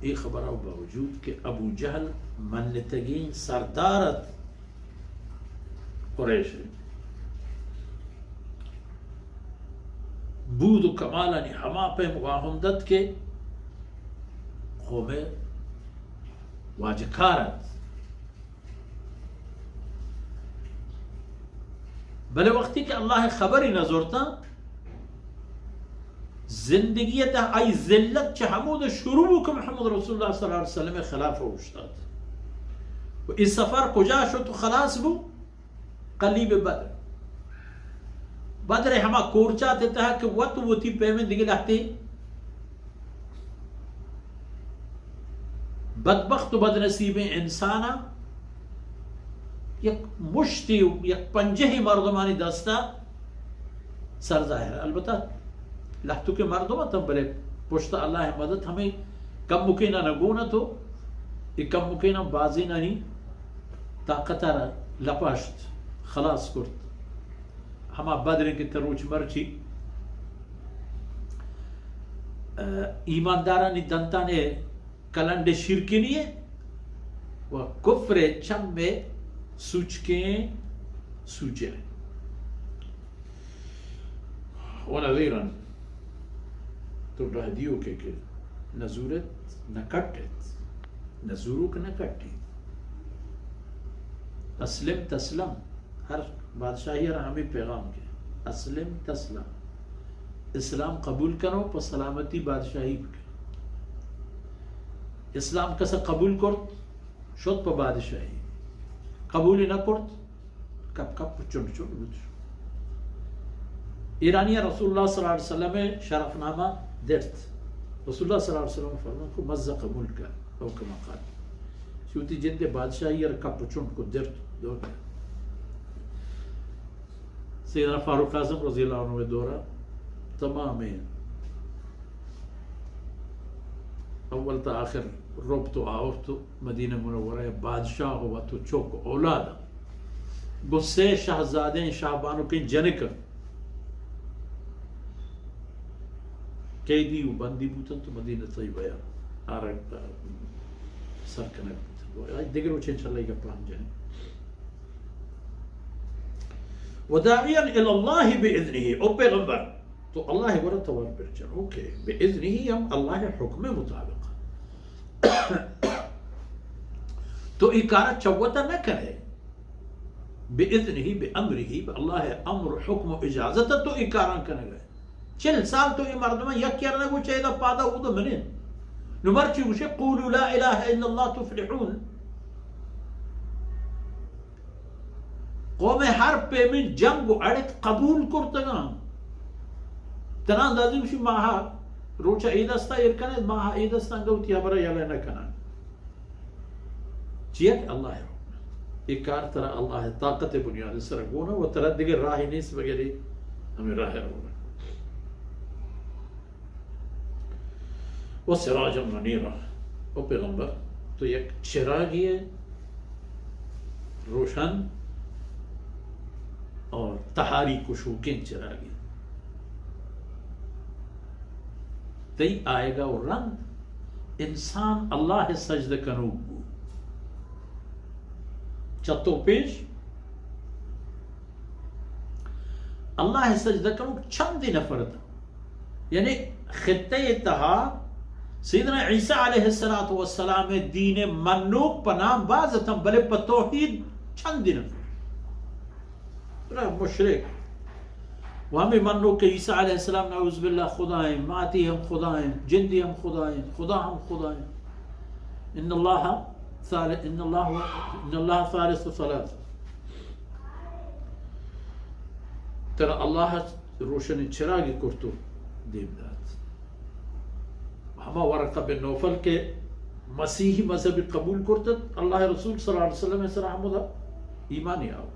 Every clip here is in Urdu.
ای خبر او باوجود که ابو جهل منتگین سردارت قریش بود و کمالانی همه په مواهمدت که خوبه واجکارت بله وقتی که الله خبری نذارتا زندگیت ای ذلت چه همود شروع که محمد رسول الله صلی الله علیه وسلم خلاف اوشتاد و این سفر کجا شد تو خلاص بو قلیب بدر همه کورچا دیتا که وطی پیمن دیگه لحتی بدبخت و بدنصیب انسانا یک مشتی و یک پنجه مردمانی دستا سر ظاهر البته لحتو که مردم تم بله پشت الله مدد ہمیں کم مکینہ نگونا تو یہ کم مکینہ بازی نہیں طاقت لپاشت خلاص کرد ہما بدر کی تروچ مرچی ایماندارانی دنتانے کلنڈ شرکی نہیں و کفر چم میں سوچکیں سوچے ونذیرا تو رهدیو که نزورت نکٹت نزورو که نکٹی اسلم تسلم ہر بادشاہی را ہمیں پیغام کے اسلم تسلم اسلام قبول کرو پا سلامتی بادشاہی کے اسلام کسا قبول کرد شد پا بادشاہی قبولی نہ کرد کب چند بود ایرانی رسول اللہ صلی اللہ علیہ وسلم شرف نامہ درت رسول اللہ صلی اللہ علیہ وسلم فرمان کو مزق ملکا او کما قال شوتی جند بادشاہی کب چند کو درت دور سیدنا فاروق اعظم رضی اللہ عنہ دورہ تمام اول تا آخر ربطو آورتو مدینہ منورہ بادشاہ ہوا تو چوک اولادا گسے شہزادیں شاہبانوں کے جنک قیدی و بندی بودن تو مدینہ طیبہ آرک سرکنک بودن دیگر وچه انشاءاللہ یہ پلان جانے وداعیاً الاللہ بإذنه او پیغمبر تو اللہ ورہ توار برچن اوکے بإذنه ہم اللہ حکم مطابق تو اکارہ چوتا نہ کرے بإذنه بأمره اللہ امر حکم و اجازت تو اکارہ کرنے گئے 40 سال تو یہ مردمہ یک کرنے کو چاہیے دا پادا او دا منین نمرچی گوشے قولوا لا الہ الا اللہ تفلحون قوم ہر پیمن جنگ و اڑت قبول کرتنا تنان دازی گوشی ماہا روچا ایدستا ارکنے ماہا ایدستا گوتی برا یلے نکنا چیئے کہ اللہ ہے ایک کار ترہ اللہ طاقت بنیاد سرگونا و ترہ دیگر راہی نیس وغیرہ ہمیں راہ رونا و سراجا منیرہ او پیغمبر تو یک چراغی ہے روشن اور تحاری کشوکن چراغی تی آئے گا اور رنگ انسان اللہ سجد کنوب چتو پیش اللہ سجدہ کنوب چند نفر تھا یعنی خطہ اتحا سیدنا عیسیٰ علیہ السلام دین منوک پنام بازتاں بلے پا توحید چند نفر مشرک وہمی منوک کہ عیسیٰ علیہ السلام نعوذ باللہ خدا ہیں ماتی ہم خدا ہیں جندی ہم خدا ہیں خدا ہم خدا ہیں ان اللہ ثالث ثلاث ترى الله روشن چراغی کرتو دیم داد ہما ورقہ بن نوفل کے مسیحی مذہب قبول کرتت اللہ رسول صلی اللہ علیہ وسلم سے رحمہ ایمانی آو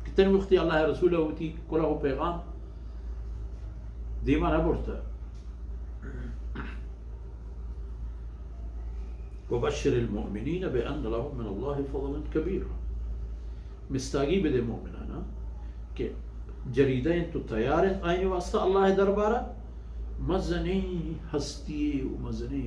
کتنے وقتی اللہ رسول ہوتی کلہ پیغام دیما نبرتا وبشر المؤمنین بأن لهم من اللہ فضلا کبیرا مستاگی بدے مومنانا کہ جریدیں تو تیار ہیں آئین واسطہ اللہ دربارہ مزنی ہستی و مزنی